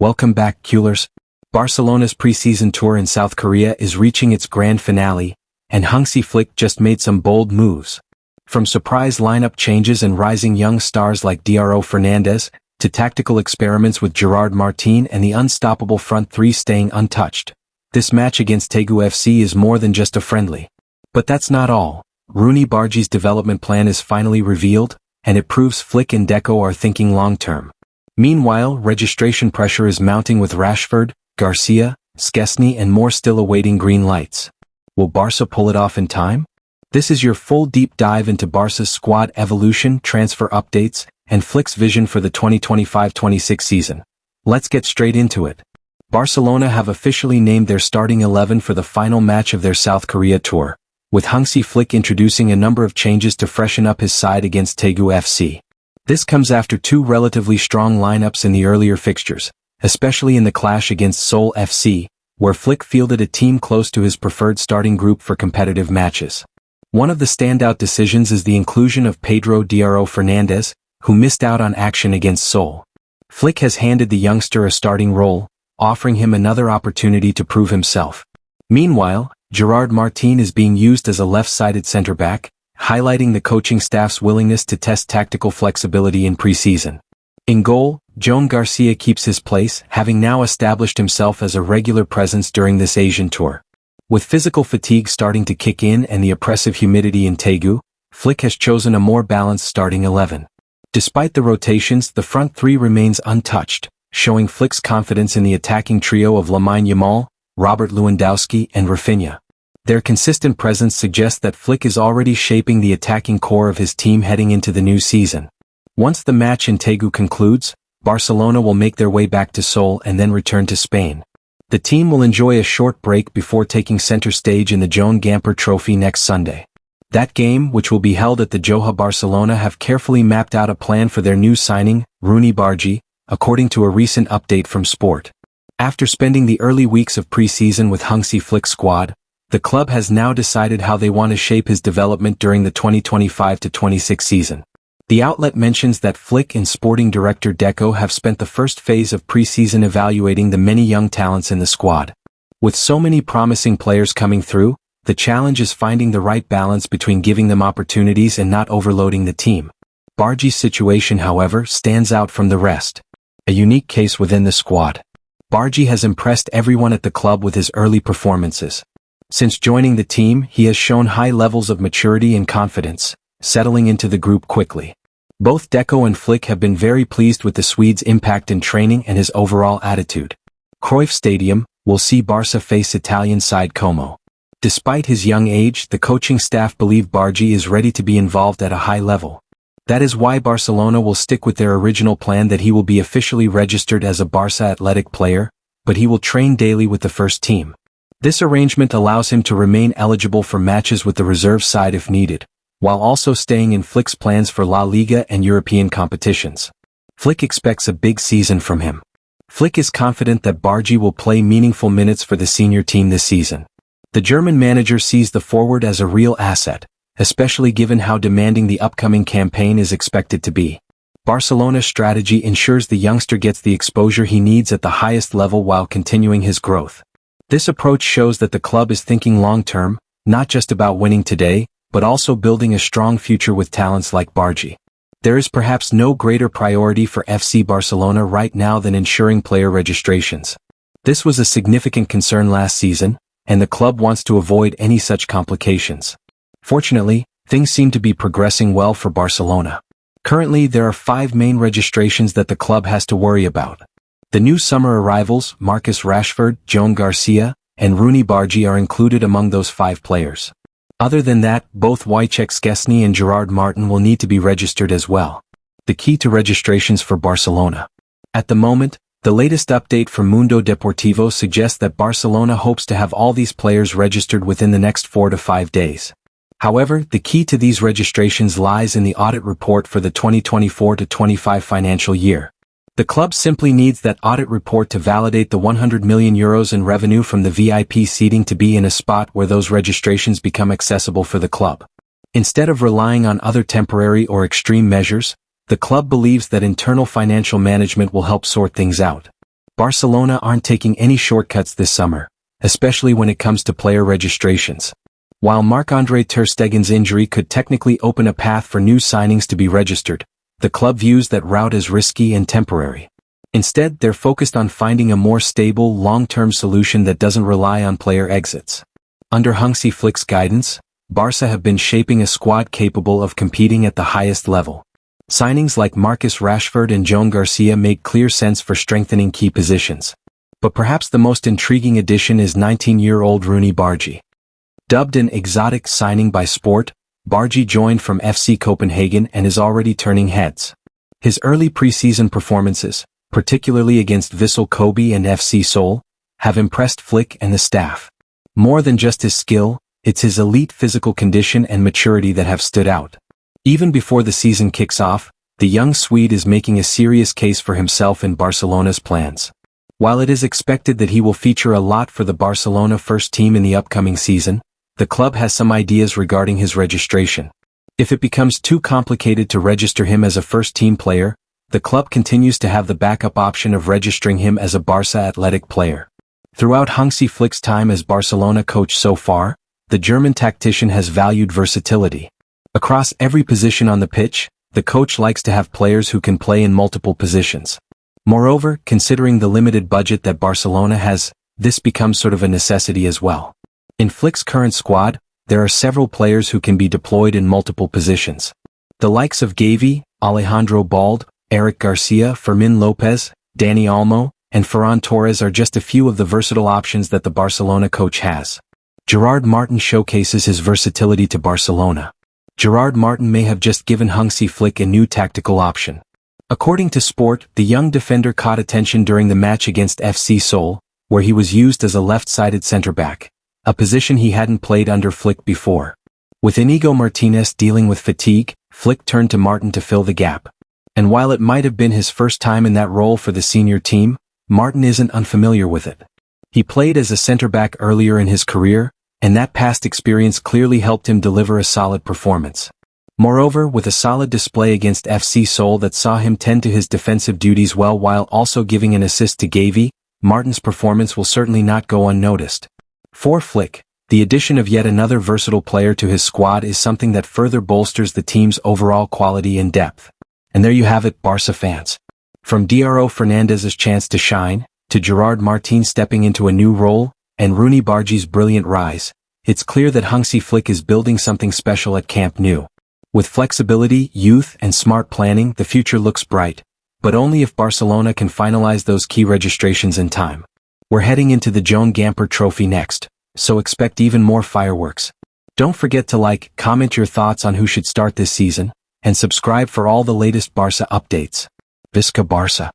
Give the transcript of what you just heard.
Welcome back, Keulers. Barcelona's preseason tour in South Korea is reaching its grand finale, and Hansi Flick just made some bold moves. From surprise lineup changes and rising young stars like Dro Fernandez, to tactical experiments with Gerard Martin and the unstoppable front three staying untouched. This match against Daegu FC is more than just a friendly. But that's not all. Roony Bardghji's development plan is finally revealed, and it proves Flick and Deco are thinking long-term. Meanwhile, registration pressure is mounting with Rashford, Garcia, Szczesny and more still awaiting green lights. Will Barca pull it off in time? This is your full deep dive into Barca's squad evolution, transfer updates, and Flick's vision for the 2025-26 season. Let's get straight into it. Barcelona have officially named their starting 11 for the final match of their South Korea tour, with Hansi Flick introducing a number of changes to freshen up his side against Daegu FC. This comes after two relatively strong lineups in the earlier fixtures, especially in the clash against Seoul FC, where Flick fielded a team close to his preferred starting group for competitive matches. One of the standout decisions is the inclusion of Pedro Dro Fernandez, who missed out on action against Seoul. Flick has handed the youngster a starting role, offering him another opportunity to prove himself. Meanwhile, Gerard Martin is being used as a left-sided center-back, highlighting the coaching staff's willingness to test tactical flexibility in preseason. In goal, Garcia keeps his place, having now established himself as a regular presence during this Asian tour. With physical fatigue starting to kick in and the oppressive humidity in Daegu, Flick has chosen a more balanced starting 11. Despite the rotations, the front three remains untouched, showing Flick's confidence in the attacking trio of Lamine Yamal, Robert Lewandowski and Rafinha. Their consistent presence suggests that Flick is already shaping the attacking core of his team heading into the new season. Once the match in Daegu concludes, Barcelona will make their way back to Seoul and then return to Spain. The team will enjoy a short break before taking center stage in the Joan Gamper Trophy next Sunday. That game, which will be held at the Doha, Barcelona have carefully mapped out a plan for their new signing, Roony Bardghji, according to a recent update from Sport. After spending the early weeks of preseason with Hansi Flick's squad, the club has now decided how they want to shape his development during the 2025-26 season. The outlet mentions that Flick and sporting director Deco have spent the first phase of preseason evaluating the many young talents in the squad. With so many promising players coming through, the challenge is finding the right balance between giving them opportunities and not overloading the team. Bardghji's situation, however, stands out from the rest. A unique case within the squad. Bardghji has impressed everyone at the club with his early performances. Since joining the team, he has shown high levels of maturity and confidence, settling into the group quickly. Both Deco and Flick have been very pleased with the Swede's impact in training and his overall attitude. Cruyff Stadium will see Barca face Italian side Como. Despite his young age, the coaching staff believe Bardghji is ready to be involved at a high level. That is why Barcelona will stick with their original plan that he will be officially registered as a Barca athletic player, but he will train daily with the first team. This arrangement allows him to remain eligible for matches with the reserve side if needed, while also staying in Flick's plans for La Liga and European competitions. Flick expects a big season from him. Flick is confident that Bardghji will play meaningful minutes for the senior team this season. The German manager sees the forward as a real asset, especially given how demanding the upcoming campaign is expected to be. Barcelona's strategy ensures the youngster gets the exposure he needs at the highest level while continuing his growth. This approach shows that the club is thinking long-term, not just about winning today, but also building a strong future with talents like Bardghji. There is perhaps no greater priority for FC Barcelona right now than ensuring player registrations. This was a significant concern last season, and the club wants to avoid any such complications. Fortunately, things seem to be progressing well for Barcelona. Currently, there are 5 main registrations that the club has to worry about. The new summer arrivals, Marcus Rashford, Garcia, and Roony Bardghji are included among those 5 players. Other than that, both Wojciech Szczesny and Gerard Martin will need to be registered as well. The key to registrations for Barcelona. At the moment, the latest update from Mundo Deportivo suggests that Barcelona hopes to have all these players registered within the next 4 to 5 days. However, the key to these registrations lies in the audit report for the 2024-25 financial year. The club simply needs that audit report to validate the €100 million in revenue from the VIP seating to be in a spot where those registrations become accessible for the club. Instead of relying on other temporary or extreme measures, the club believes that internal financial management will help sort things out. Barcelona aren't taking any shortcuts this summer, especially when it comes to player registrations. While Marc-Andre ter Stegen's injury could technically open a path for new signings to be registered, the club views that route as risky and temporary. Instead, they're focused on finding a more stable, long-term solution that doesn't rely on player exits. Under Hansi Flick's guidance, Barca have been shaping a squad capable of competing at the highest level. Signings like Marcus Rashford and Joan Garcia make clear sense for strengthening key positions. But perhaps the most intriguing addition is 19-year-old Roony Bardghji. Dubbed an exotic signing by Sport, Bardghji joined from FC Copenhagen and is already turning heads. His early preseason performances, particularly against Vissel Kobe and FC Seoul, have impressed Flick and the staff. More than just his skill, it's his elite physical condition and maturity that have stood out. Even before the season kicks off, the young Swede is making a serious case for himself in Barcelona's plans. While it is expected that he will feature a lot for the Barcelona first team in the upcoming season, the club has some ideas regarding his registration. If it becomes too complicated to register him as a first-team player, the club continues to have the backup option of registering him as a Barca athletic player. Throughout Hansi Flick's time as Barcelona coach so far, the German tactician has valued versatility. Across every position on the pitch, the coach likes to have players who can play in multiple positions. Moreover, considering the limited budget that Barcelona has, this becomes sort of a necessity as well. In Flick's current squad, there are several players who can be deployed in multiple positions. The likes of Gavi, Alejandro Balde, Eric Garcia, Fermin Lopez, Dani Olmo, and Ferran Torres are just a few of the versatile options that the Barcelona coach has. Gerard Martin showcases his versatility to Barcelona. Gerard Martin may have just given Hansi Flick a new tactical option. According to Sport, the young defender caught attention during the match against FC Seoul, where he was used as a left-sided centre-back, a position he hadn't played under Flick before. With Inigo Martinez dealing with fatigue, Flick turned to Martin to fill the gap. And while it might have been his first time in that role for the senior team, Martin isn't unfamiliar with it. He played as a centre-back earlier in his career, and that past experience clearly helped him deliver a solid performance. Moreover, with a solid display against FC Seoul that saw him tend to his defensive duties well while also giving an assist to Gavi, Martin's performance will certainly not go unnoticed. For Flick, the addition of yet another versatile player to his squad is something that further bolsters the team's overall quality and depth. And there you have it, Barca fans. From Dro Fernandez's chance to shine, to Gerard Martin stepping into a new role, and Roony Bardghji's brilliant rise, it's clear that Hansi Flick is building something special at Camp Nou. With flexibility, youth, and smart planning, the future looks bright, but only if Barcelona can finalize those key registrations in time. We're heading into the Joan Gamper Trophy next, so expect even more fireworks. Don't forget to like, comment your thoughts on who should start this season, and subscribe for all the latest Barca updates. Visca Barca!